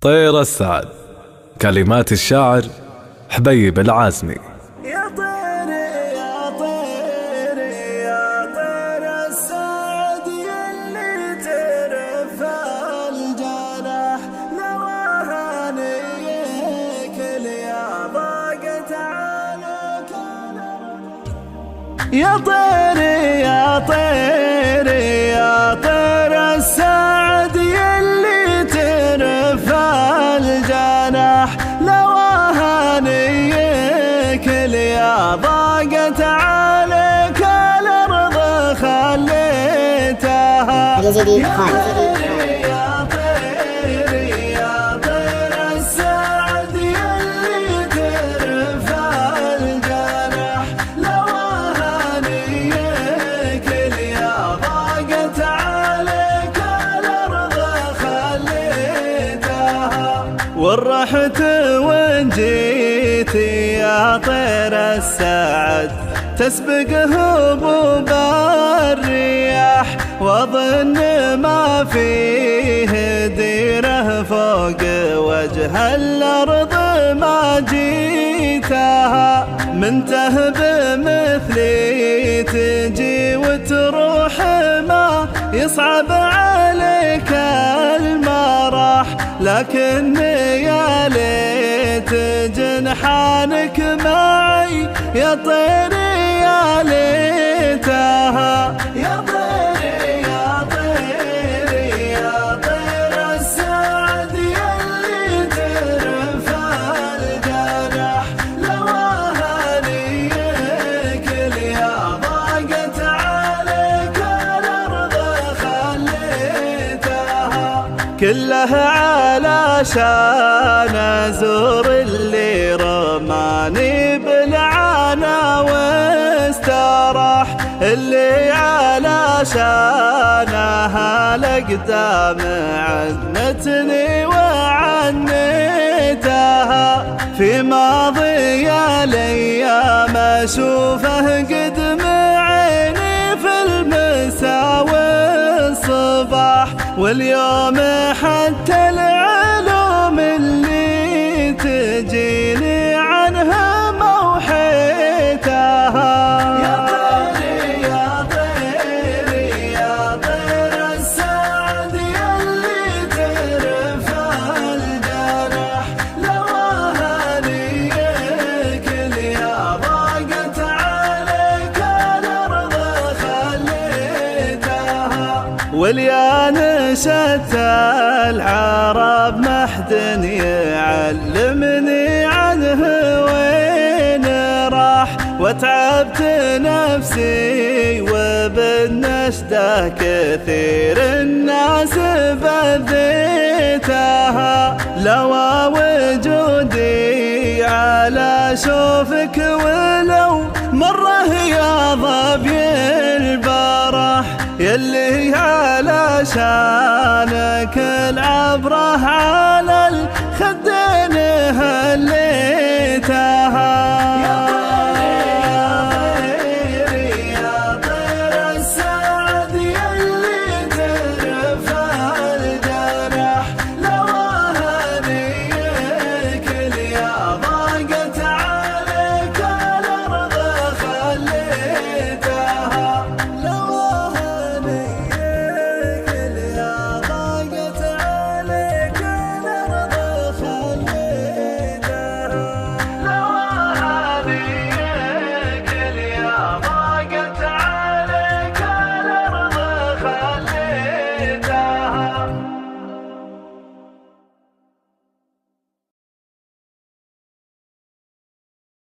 طير السعد. كلمات الشاعر حبيب العازمي. يا طير يا طير يا طير السعد يلي ترفع الجرح نواهانيك اليا ضاقت عليك. يا طير يا طير يا طير السعد يلي ترفع الجرح نواهانيك اليا ضاقت عليك الأرض خليتها. يا طير يا طير السعد يلي ترفع الجرح نواهانيك اليا ضاقت عليك الأرض خليتها. ورحت وين جيتي يا طير السعد تسبق هبوب الرياح واظن ما فيه ديره فوق وجه الارض ما جيتها. من تهب مثلي تجي وتروح ما يصعب عليك المرح، لكن يا ليت جنحانك معي يا طير يا ليتها. يا طير يا طير يا طير السعد يلي ترفع الجرح نواهانيك اليا ضاقت عليك الأرض خليتها. كلها علشان ازور اللي رماني بالعنا واستراح، اللي علشانها الاقدام عنتني وعنيتها. في ماضي الايام اشوفه قدم عيني في المساء والصباح، واليوم حتى العلوم اللي تجيني عنها موحيتها. يا طير يا طير يا طير السعد يلي ترفع الجرح نواهانيك اليا ضاقت عليك الأرض خليتها. واليان شتى العرب محد يعلمني عنه وين راح، وتعبت نفسي وبالنشدة كثير الناس بذيتها. لوى وجودي على شوفك ولو مرة يا ظبي البرح، يلي علشانك العبرة على الخدين هليتها. يا طير يا طير السعد يلي ترفع الجرح نواهانيك اليا ضاقت عليك الأرض خليتها. لوهانيك